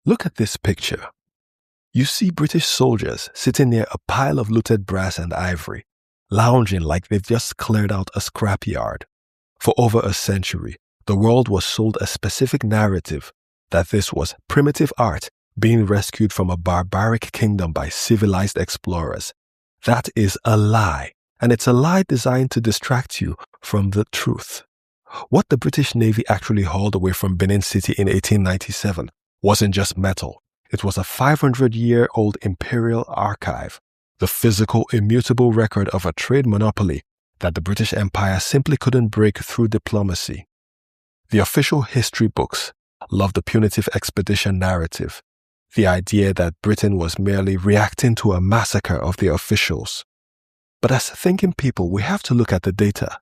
Look at this picture. You see British soldiers sitting near a pile of looted brass and ivory, lounging like they've just cleared out a scrapyard. For over a century, the world was sold a specific narrative that this was primitive art being rescued from a barbaric kingdom by civilized explorers. That is a lie, and it's a lie designed to distract you from the truth. What the British Navy actually hauled away from Benin City in 1897 wasn't just metal. It was a 500-year-old imperial archive, the physical, immutable record of a trade monopoly that the British Empire simply couldn't break through diplomacy. The official history books love the Punitive Expedition narrative, the idea that Britain was merely reacting to a massacre of the officials. But as thinking people, we have to look at the data.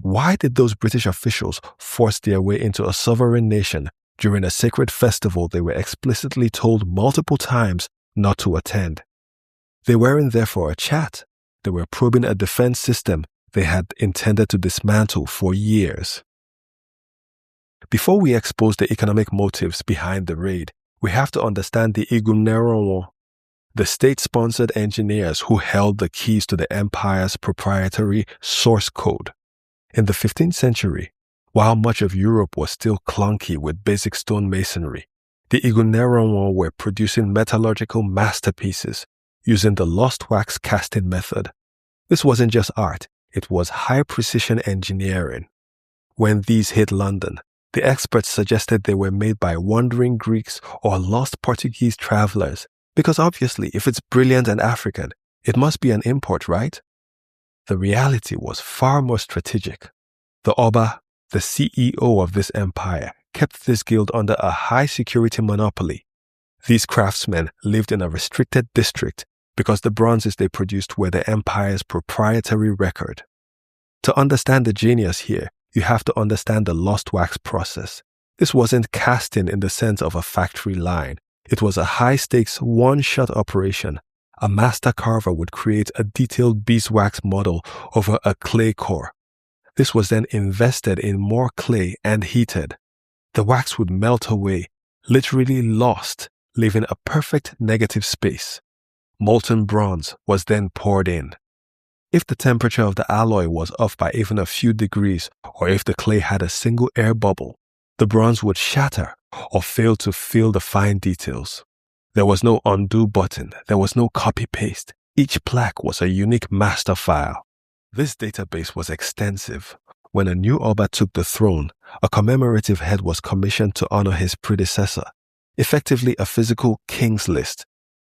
Why did those British officials force their way into a sovereign nation during a sacred festival they were explicitly told multiple times not to attend? They weren't there for a chat. They were probing a defense system they had intended to dismantle for years. Before we expose the economic motives behind the raid, we have to understand the Igun N'Eromwon, the state-sponsored engineers who held the keys to the empire's proprietary source code. In the 15th century, while much of Europe was still clunky with basic stone masonry, the Igun N'Eromwon were producing metallurgical masterpieces using the lost wax casting method. This wasn't just art, it was high-precision engineering. When these hit London, the experts suggested they were made by wandering Greeks or lost Portuguese travelers, because obviously, if it's brilliant and African, it must be an import, right? The reality was far more strategic. The Oba, the CEO of this empire, kept this guild under a high-security monopoly. These craftsmen lived in a restricted district because the bronzes they produced were the empire's proprietary record. To understand the genius here, you have to understand the lost wax process. This wasn't casting in the sense of a factory line. It was a high-stakes, one-shot operation. A master carver would create a detailed beeswax model over a clay core. This was then invested in more clay and heated. The wax would melt away, literally lost, leaving a perfect negative space. Molten bronze was then poured in. If the temperature of the alloy was off by even a few degrees, or if the clay had a single air bubble, the bronze would shatter or fail to fill the fine details. There was no undo button, there was no copy-paste. Each plaque was a unique master file. This database was extensive. When a new Oba took the throne, a commemorative head was commissioned to honor his predecessor, effectively a physical king's list.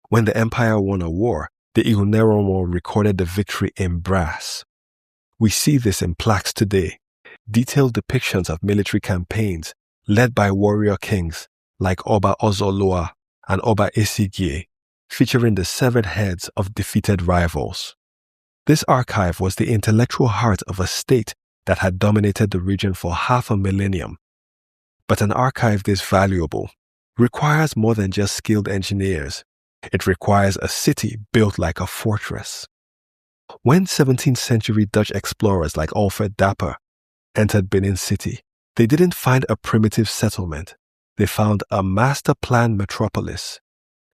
When the empire won a war, the Igun N'Eromwon recorded the victory in brass. We see this in plaques today, detailed depictions of military campaigns led by warrior kings like Oba-ovonramwen and Oba-ovonramwen, featuring the severed heads of defeated rivals. This archive was the intellectual heart of a state that had dominated the region for half a millennium. But an archive this valuable requires more than just skilled engineers. It requires a city built like a fortress. When 17th century Dutch explorers like Alfred Dapper entered Benin City, they didn't find a primitive settlement. They found a master-planned metropolis.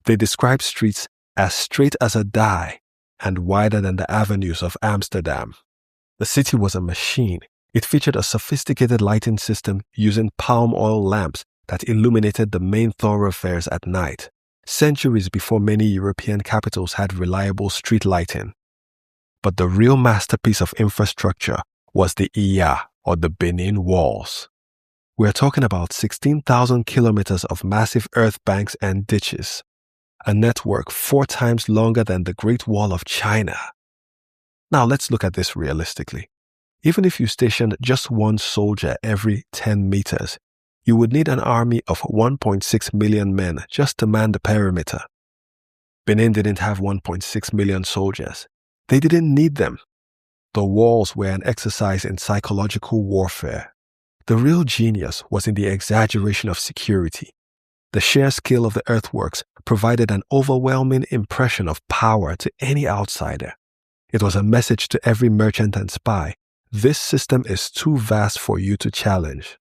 They described streets as straight as a die and wider than the avenues of Amsterdam. The city was a machine. It featured a sophisticated lighting system using palm oil lamps that illuminated the main thoroughfares at night, centuries before many European capitals had reliable street lighting. But the real masterpiece of infrastructure was the Iya, or the Benin Walls. We're talking about 16,000 kilometers of massive earth banks and ditches, a network 4 times longer than the Great Wall of China. Now let's look at this realistically. Even if you stationed just one soldier every 10 meters, you would need an army of 1.6 million men just to man the perimeter. Benin didn't have 1.6 million soldiers. They didn't need them. The walls were an exercise in psychological warfare. The real genius was in the exaggeration of security. The sheer scale of the earthworks provided an overwhelming impression of power to any outsider. It was a message to every merchant and spy. This system is too vast for you to challenge.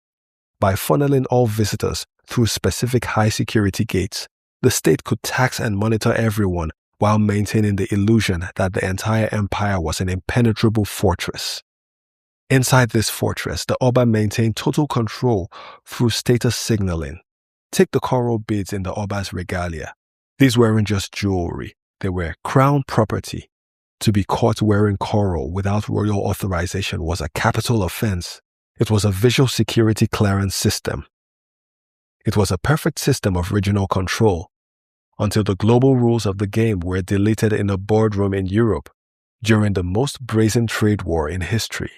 By funneling all visitors through specific high-security gates, the state could tax and monitor everyone while maintaining the illusion that the entire empire was an impenetrable fortress. Inside this fortress, the Oba maintained total control through status signaling. Take the coral beads in the Oba's regalia. These weren't just jewelry, they were crown property. To be caught wearing coral without royal authorization was a capital offense. It was a visual security clearance system. It was a perfect system of regional control, until the global rules of the game were deleted in a boardroom in Europe during the most brazen trade war in history.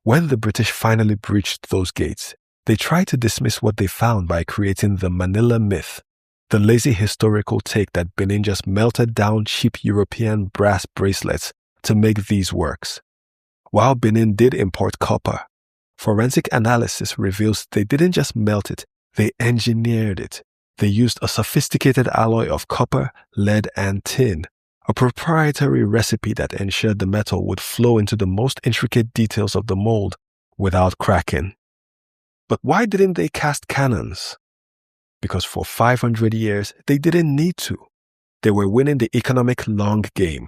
When the British finally breached those gates, they tried to dismiss what they found by creating the Manila myth, the lazy historical take that Benin just melted down cheap European brass bracelets to make these works. While Benin did import copper, forensic analysis reveals they didn't just melt it, they engineered it. They used a sophisticated alloy of copper, lead, and tin, a proprietary recipe that ensured the metal would flow into the most intricate details of the mold without cracking. But why didn't they cast cannons? Because for 500 years, they didn't need to. They were winning the economic long game.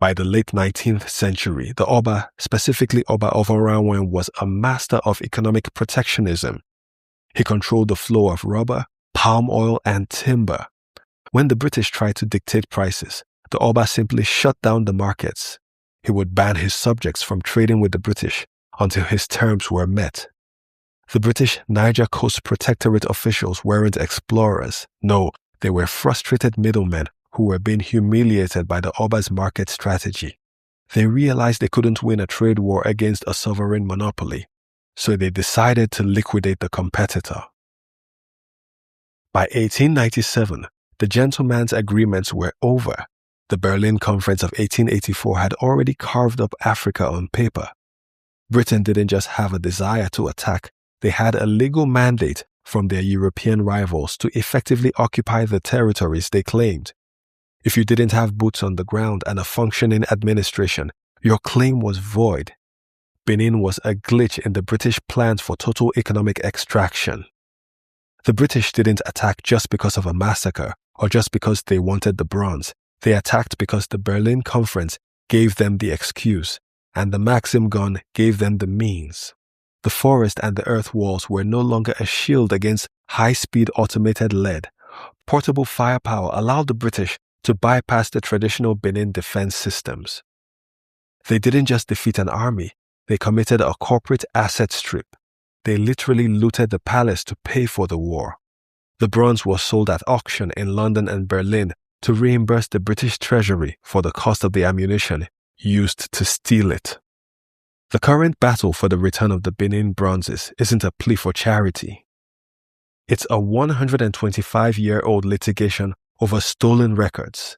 By the late 19th century, the Oba, specifically Oba-ovonramwen, was a master of economic protectionism. He controlled the flow of rubber, palm oil, and timber. When the British tried to dictate prices, the Oba simply shut down the markets. He would ban his subjects from trading with the British until his terms were met. The British Niger Coast Protectorate officials weren't explorers. No, they were frustrated middlemen who were being humiliated by the Oba's market strategy. They realized they couldn't win a trade war against a sovereign monopoly, so they decided to liquidate the competitor. By 1897, the gentlemen's agreements were over. The Berlin Conference of 1884 had already carved up Africa on paper. Britain didn't just have a desire to attack, they had a legal mandate from their European rivals to effectively occupy the territories they claimed. If you didn't have boots on the ground and a functioning administration, your claim was void. Benin was a glitch in the British plans for total economic extraction. The British didn't attack just because of a massacre or just because they wanted the bronze. They attacked because the Berlin Conference gave them the excuse, and the Maxim gun gave them the means. The forest and the earth walls were no longer a shield against high-speed automated lead. Portable firepower allowed the British to bypass the traditional Benin defense systems. They didn't just defeat an army, they committed a corporate asset strip. They literally looted the palace to pay for the war. The bronze was sold at auction in London and Berlin to reimburse the British Treasury for the cost of the ammunition used to steal it. The current battle for the return of the Benin Bronzes isn't a plea for charity. It's a 125-year-old litigation over stolen records.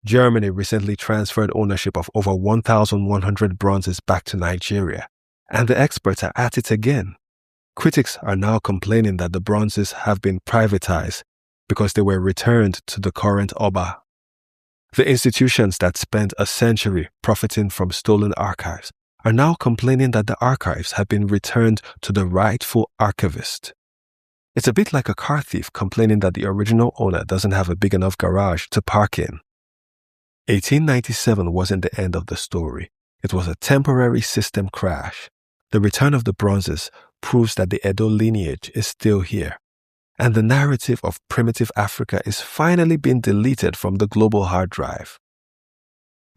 Germany recently transferred ownership of over 1,100 bronzes back to Nigeria, and the experts are at it again. Critics are now complaining that the bronzes have been privatized because they were returned to the current Oba. The institutions that spent a century profiting from stolen archives are now complaining that the archives have been returned to the rightful archivist. It's a bit like a car thief complaining that the original owner doesn't have a big enough garage to park in. 1897 wasn't the end of the story. It was a temporary system crash. The return of the bronzes proves that the Edo lineage is still here, and the narrative of primitive Africa is finally being deleted from the global hard drive.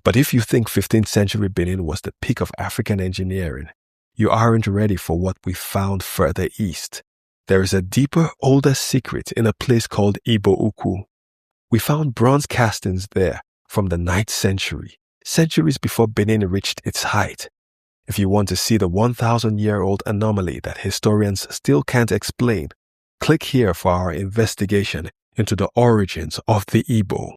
But if you think 15th century Benin was the peak of African engineering, you aren't ready for what we found further east. There is a deeper, older secret in a place called Ibo-Ukwu. We found bronze castings there from the 9th century, centuries before Benin reached its height. If you want to see the 1,000-year-old anomaly that historians still can't explain, click here for our investigation into the origins of the Igbo.